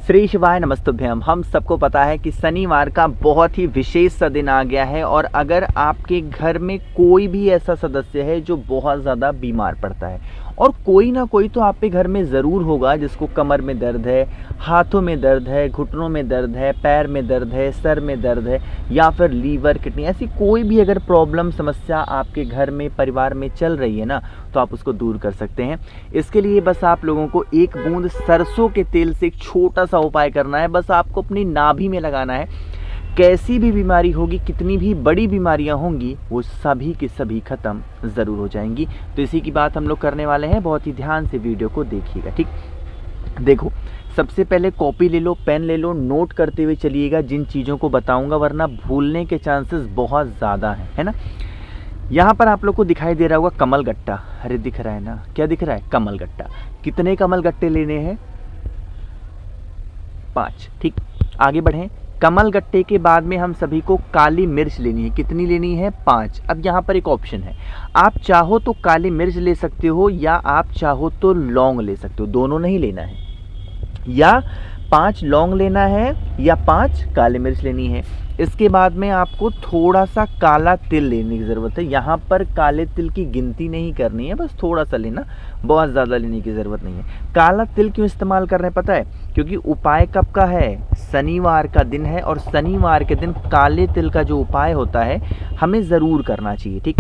श्री शिवाय नमस्तुभ्यम। हम सबको पता है कि शनिवार का बहुत ही विशेष सा दिन आ गया है और अगर आपके घर में कोई भी ऐसा सदस्य है जो बहुत ज़्यादा बीमार पड़ता है और कोई ना कोई तो आपके घर में ज़रूर होगा जिसको कमर में दर्द है, हाथों में दर्द है, घुटनों में दर्द है, पैर में दर्द है, सर में दर्द है या फिर लीवर, किडनी, ऐसी कोई भी अगर प्रॉब्लम समस्या आपके घर में परिवार में चल रही है ना, तो आप उसको दूर कर सकते हैं। इसके लिए बस आप लोगों को एक बूंद सरसों के तेल से एक छोटा सा उपाय करना है। बस आपको अपनी नाभि में लगाना है। कैसी भी बीमारी होगी, कितनी भी बड़ी बीमारियां होंगी, वो सभी की सभी खत्म ज़रूर हो जाएंगी। तो इसी की बात हम लोग करने वाले हैं। बहुत ही ध्यान से वीडियो को देखिएगा, ठीक। देखो, सबसे पहले कॉपी ले लो, पेन ले लो, नोट करते हुए चलिएगा जिन चीज़ों को बताऊंगा, वरना भूलने के चांसेस बहुत ज़्यादा हैं, है ना। यहाँ पर आप लोग को दिखाई दे रहा होगा कमल गट्टा। अरे दिख रहा है ना, क्या दिख रहा है? कमल गट्टा। कितने कमल गट्टे लेने हैं? 5, ठीक। आगे बढ़ें। कमल गट्टे के बाद में हम सभी को काली मिर्च लेनी है। कितनी लेनी है? 5। अब यहाँ पर एक ऑप्शन है, आप चाहो तो काली मिर्च ले सकते हो या आप चाहो तो लौंग ले सकते हो। दोनों नहीं लेना है, या 5 लौंग लेना है या 5 काली मिर्च लेनी है। इसके बाद में आपको थोड़ा सा काला तिल लेने की ज़रूरत है। यहाँ पर काले तिल की गिनती नहीं करनी है, बस थोड़ा सा लेना, बहुत ज़्यादा लेने की ज़रूरत नहीं है। काला तिल क्यों इस्तेमाल कर रहे हैं पता है? क्योंकि उपाय कब का है? शनिवार का दिन है और शनिवार के दिन काले तिल का जो उपाय होता है हमें ज़रूर करना चाहिए, ठीक।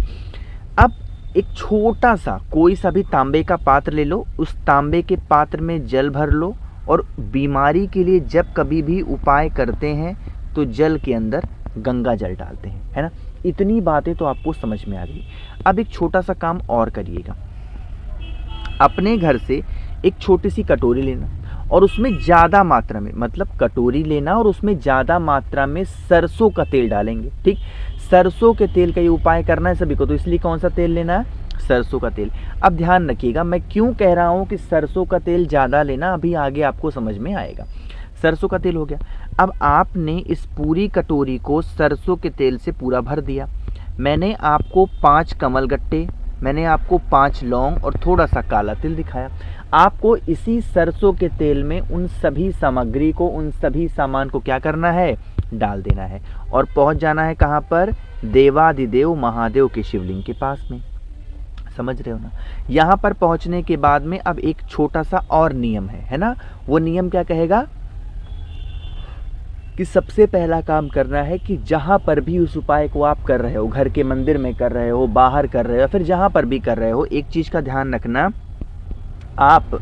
अब एक छोटा सा कोई सा भी तांबे का पात्र ले लो, उस तांबे के पात्र में जल भर लो और बीमारी के लिए जब कभी भी उपाय करते हैं तो जल के अंदर गंगा जल डालते हैं, है ना। इतनी बातें तो आपको समझ में आ गई। अब एक छोटा सा काम और करिएगा। अपने घर से एक छोटी सी कटोरी लेना और उसमें ज़्यादा मात्रा में, मतलब कटोरी लेना और उसमें ज़्यादा मात्रा में सरसों का तेल डालेंगे, ठीक। सरसों के तेल का ये उपाय करना है सभी को, तो इसलिए कौन सा तेल लेना है? सरसों का तेल। अब ध्यान रखिएगा, मैं क्यों कह रहा हूँ कि सरसों का तेल ज़्यादा लेना, अभी आगे आपको समझ में आएगा। सरसों का तेल हो गया। अब आपने इस पूरी कटोरी को सरसों के तेल से पूरा भर दिया। मैंने आपको 5 कमल गट्टे, मैंने आपको 5 लौंग और थोड़ा सा काला तिल दिखाया। आपको इसी सरसों के तेल में उन सभी सामग्री को, उन सभी सामान को क्या करना है? डाल देना है और पहुंच जाना है कहाँ पर? देवादिदेव महादेव के शिवलिंग के पास में। समझ रहे हो ना। यहाँ पर पहुंचने के बाद में अब एक छोटा सा और नियम है ना। वो नियम क्या कहेगा कि सबसे पहला काम करना है कि जहाँ पर भी उस उपाय को आप कर रहे हो, घर के मंदिर में कर रहे हो, बाहर कर रहे हो, फिर जहाँ पर भी कर रहे हो, एक चीज़ का ध्यान रखना, आप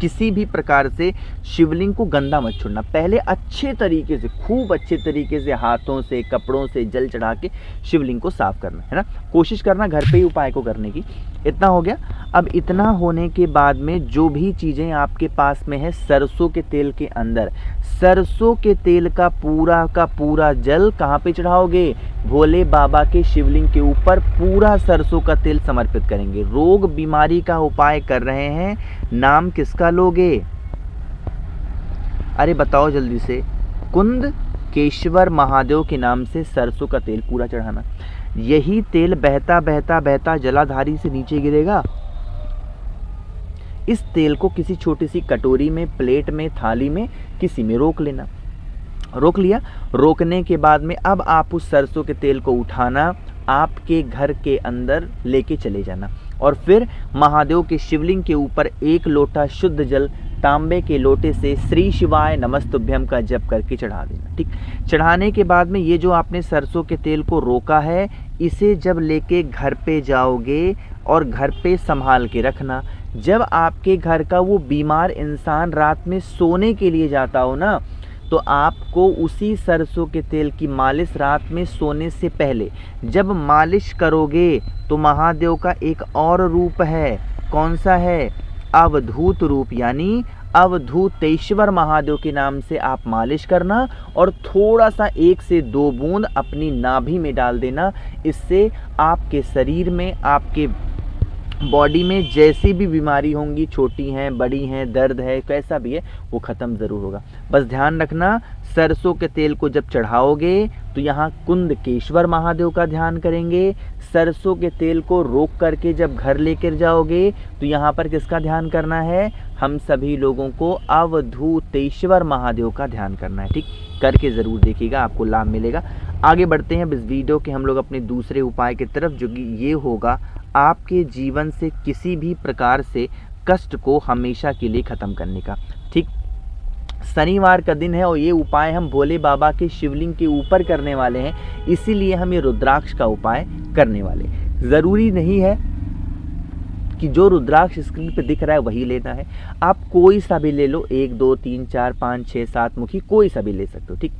किसी भी प्रकार से शिवलिंग को गंदा मत छोड़ना। पहले अच्छे तरीके से, खूब अच्छे तरीके से हाथों से, कपड़ों से जल चढ़ा के शिवलिंग को साफ करना, है ना। कोशिश करना घर पे ही उपाय को करने की। इतना हो गया। अब इतना होने के बाद में जो भी चीज़ें आपके पास में है, सरसों के तेल के अंदर, सरसों के तेल का पूरा जल कहाँ पे चढ़ाओगे? भोले बाबा के शिवलिंग के ऊपर पूरा सरसों का तेल समर्पित करेंगे। रोग बीमारी का उपाय कर रहे हैं, नाम किसका लोगे? अरे बताओ जल्दी से। कुंद केशवर महादेव के नाम से सरसों का तेल पूरा चढ़ाना। यही तेल बहता बहता बहता जलाधारी से नीचे गिरेगा। इस तेल को किसी छोटी सी कटोरी में, प्लेट में, थाली में, किसी में रोक लेना। रोक लिया। रोकने के बाद में अब आप उस सरसों के तेल को उठाना, आपके घर के अंदर लेके चले जाना और फिर महादेव के शिवलिंग के ऊपर 1 लोटा शुद्ध जल तांबे के लोटे से श्री शिवाय नमस्तुभ्यम का जप करके चढ़ा देना, ठीक। चढ़ाने के बाद में ये जो आपने सरसों के तेल को रोका है, इसे जब लेके घर पे जाओगे और घर पे संभाल के रखना। जब आपके घर का वो बीमार इंसान रात में सोने के लिए जाता हो ना, तो आपको उसी सरसों के तेल की मालिश रात में सोने से पहले जब मालिश करोगे तो महादेव का एक और रूप है। कौन सा है? अवधूत रूप, यानी अवधूतेश्वर महादेव के नाम से आप मालिश करना और थोड़ा सा 1 से 2 बूंद अपनी नाभि में डाल देना। इससे आपके शरीर में, आपके बॉडी में जैसी भी बीमारी होंगी, छोटी हैं बड़ी हैं, दर्द है कैसा भी है, वो ख़त्म ज़रूर होगा। बस ध्यान रखना, सरसों के तेल को जब चढ़ाओगे तो यहाँ कुंदकेश्वर महादेव का ध्यान करेंगे। सरसों के तेल को रोक करके जब घर लेकर जाओगे तो यहाँ पर किसका ध्यान करना है, हम सभी लोगों को अवधूतेश्वर महादेव का ध्यान करना है। ठीक, करके ज़रूर देखिएगा, आपको लाभ मिलेगा। आगे बढ़ते हैं इस वीडियो के हम लोग अपने दूसरे उपाय की तरफ, जो कि ये होगा आपके जीवन से किसी भी प्रकार से कष्ट को हमेशा के लिए ख़त्म करने का। ठीक, शनिवार का दिन है और ये उपाय हम भोले बाबा के शिवलिंग के ऊपर करने वाले हैं, इसीलिए हम ये रुद्राक्ष का उपाय करने वाले। ज़रूरी नहीं है कि जो रुद्राक्ष स्क्रीन पे दिख रहा है वही लेना है, आप कोई सा भी ले लो, 1 2 3 4 5 6 7 मुखी कोई सा भी ले सकते हो। ठीक,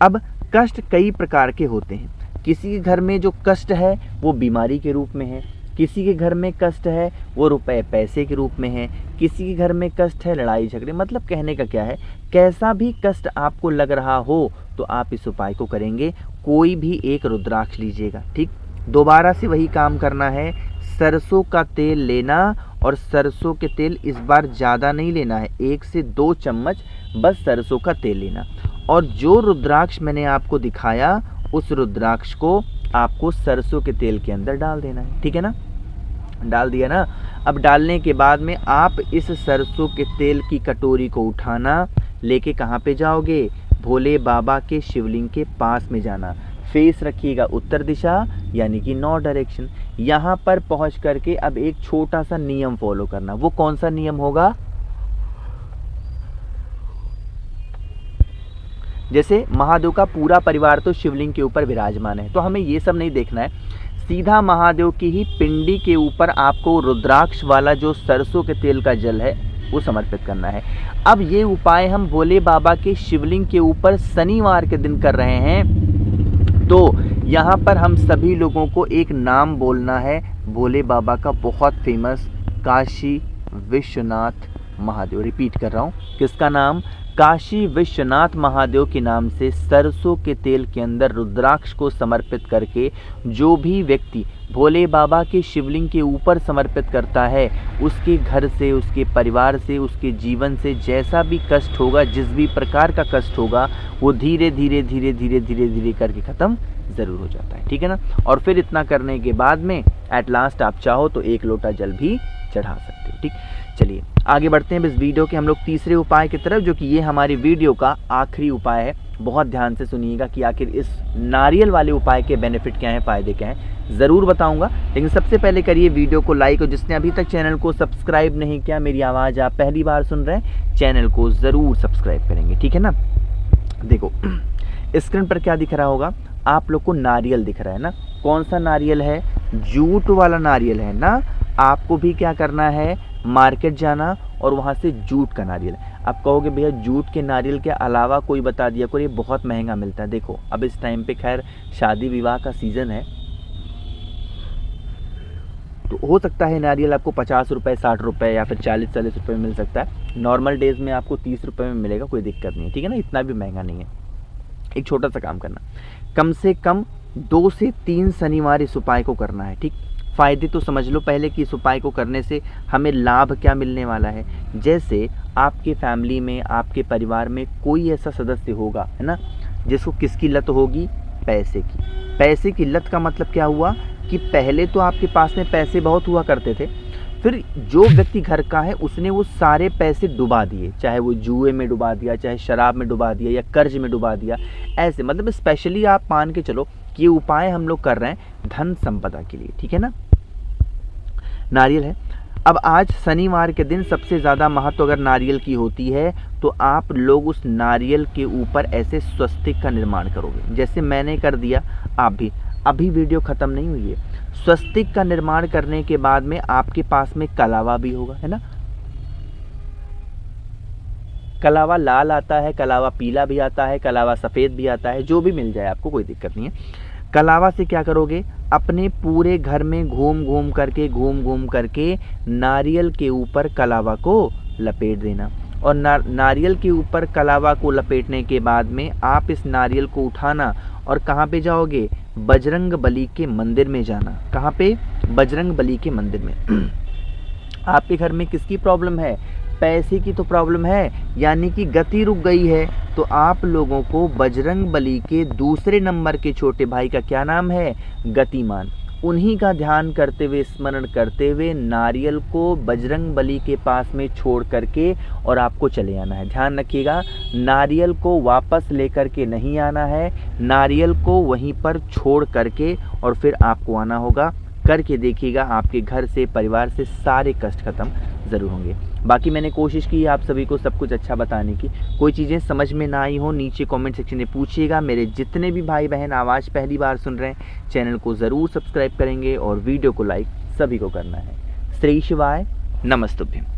अब कष्ट कई प्रकार के होते हैं। किसी के घर में जो कष्ट है वो बीमारी के रूप में है, किसी के घर में कष्ट है वो रुपए पैसे के रूप में है, किसी के घर में कष्ट है लड़ाई झगड़े। मतलब कहने का क्या है, कैसा भी कष्ट आपको लग रहा हो तो आप इस उपाय को करेंगे। कोई भी एक रुद्राक्ष लीजिएगा। ठीक, दोबारा से वही काम करना है, सरसों का तेल लेना और सरसों के तेल इस बार ज़्यादा नहीं लेना है, 1 से 2 चम्मच बस सरसों का तेल लेना। और जो रुद्राक्ष मैंने आपको दिखाया उस रुद्राक्ष को आपको सरसों के तेल के अंदर डाल देना है। ठीक है ना, डाल दिया ना। अब डालने के बाद में आप इस सरसों के तेल की कटोरी को उठाना, लेके कहाँ पे जाओगे, भोले बाबा के शिवलिंग के पास में जाना। फेस रखिएगा उत्तर दिशा यानी कि नॉर्थ डायरेक्शन। यहाँ पर पहुँच करके अब एक छोटा सा नियम फॉलो करना। वो कौन सा नियम होगा, जैसे महादेव का पूरा परिवार तो शिवलिंग के ऊपर विराजमान है, तो हमें ये सब नहीं देखना है, सीधा महादेव की ही पिंडी के ऊपर आपको रुद्राक्ष वाला जो सरसों के तेल का जल है वो समर्पित करना है। अब ये उपाय हम भोले बाबा के शिवलिंग के ऊपर शनिवार के दिन कर रहे हैं, तो यहाँ पर हम सभी लोगों को एक नाम बोलना है भोले बाबा का बहुत फेमस, काशी विश्वनाथ महादेव। रिपीट कर रहा हूँ, किसका नाम, काशी विश्वनाथ महादेव के नाम से सरसों के तेल के अंदर रुद्राक्ष को समर्पित करके जो भी व्यक्ति भोले बाबा के शिवलिंग के ऊपर समर्पित करता है, उसके घर से, उसके परिवार से, उसके जीवन से जैसा भी कष्ट होगा, जिस भी प्रकार का कष्ट होगा, वो धीरे धीरे धीरे धीरे धीरे धीरे करके ख़त्म ज़रूर हो जाता है। ठीक है ना। और फिर इतना करने के बाद में एट लास्ट आप चाहो तो 1 लोटा जल भी चढ़ा सकते हो। ठीक, चलिए आगे बढ़ते हैं इस वीडियो के हम लोग तीसरे उपाय की तरफ, जो कि ये हमारी वीडियो का आखिरी उपाय है। बहुत ध्यान से सुनिएगा कि आखिर इस नारियल वाले उपाय के बेनिफिट क्या हैं, फ़ायदे क्या हैं, ज़रूर बताऊंगा। लेकिन सबसे पहले करिए वीडियो को लाइक, और जिसने अभी तक चैनल को सब्सक्राइब नहीं किया, मेरी आवाज़ आप पहली बार सुन रहे हैं, चैनल को ज़रूर सब्सक्राइब करेंगे। ठीक है ना। देखो स्क्रीन पर क्या दिख रहा होगा, आप लोग को नारियल दिख रहा है ना, कौन सा नारियल है, जूट वाला नारियल है ना। आपको भी क्या करना है, मार्केट जाना और वहाँ से जूट का नारियल। आप कहोगे भैया जूट के नारियल के अलावा कोई बता दिया करो, ये बहुत महंगा मिलता है। देखो अब इस टाइम पे खैर शादी विवाह का सीज़न है, तो हो सकता है नारियल आपको 50 रुपये, 60 रुपये या फिर 40-40 रुपये में मिल सकता है। नॉर्मल डेज़ में आपको 30 रुपये में मिलेगा, कोई दिक्कत नहीं है। ठीक है ना, इतना भी महंगा नहीं है। एक छोटा सा काम करना, कम से कम 2 से 3 शनिवार इस उपाय को करना है। ठीक, फ़ायदे तो समझ लो पहले कि इस उपाय को करने से हमें लाभ क्या मिलने वाला है। जैसे आपके फैमिली में, आपके परिवार में कोई ऐसा सदस्य होगा, है ना, जिसको किसकी लत होगी, पैसे की। पैसे की लत का मतलब क्या हुआ कि पहले तो आपके पास में पैसे बहुत हुआ करते थे, फिर जो व्यक्ति घर का है उसने वो सारे पैसे डुबा दिए, चाहे वो जुए में डुबा दिया, चाहे शराब में डुबा दिया या कर्ज में डुबा दिया। ऐसे मतलब स्पेशली आप मान के चलो कि ये उपाय हम लोग कर रहे हैं धन संपदा के लिए। ठीक है ना। नारियल है। अब आज शनिवार के दिन सबसे ज़्यादा महत्व अगर नारियल की होती है, तो आप लोग उस नारियल के ऊपर ऐसे स्वस्तिक का निर्माण करोगे, जैसे मैंने कर दिया। आप भी, अभी वीडियो ख़त्म नहीं हुई है। स्वस्तिक का निर्माण करने के बाद में आपके पास में कलावा भी होगा, है ना। कलावा लाल आता है, कलावा पीला भी आता है, कलावा सफ़ेद भी आता है, जो भी मिल जाए आपको, कोई दिक्कत नहीं है। कलावा से क्या करोगे, अपने पूरे घर में घूम घूम करके नारियल के ऊपर कलावा को लपेट देना। और नारियल के ऊपर कलावा को लपेटने के बाद में आप इस नारियल को उठाना और कहाँ पे जाओगे, बजरंग बली के मंदिर में जाना। कहाँ पे, बजरंगबली के मंदिर में। आपके घर में किसकी प्रॉब्लम है? पैसे की तो प्रॉब्लम है, यानी कि गति रुक गई है। तो आप लोगों को बजरंगबली के दूसरे नंबर के छोटे भाई का क्या नाम है? गतिमान। उन्हीं का ध्यान करते हुए, स्मरण करते हुए नारियल को बजरंगबली के पास में छोड़ करके और आपको चले आना है। ध्यान रखिएगा, नारियल को वापस लेकर के नहीं आना है, नारियल को वहीं पर छोड़ करके और फिर आपको आना होगा। करके देखिएगा, आपके घर से, परिवार से सारे कष्ट खत्म ज़रूर होंगे। बाकी मैंने कोशिश की आप सभी को सब कुछ अच्छा बताने की। कोई चीज़ें समझ में ना आई हो, नीचे कमेंट सेक्शन में पूछिएगा। मेरे जितने भी भाई बहन आवाज़ पहली बार सुन रहे हैं, चैनल को ज़रूर सब्सक्राइब करेंगे और वीडियो को लाइक सभी को करना है। श्री शिवाय, नमस्तुभ्यम।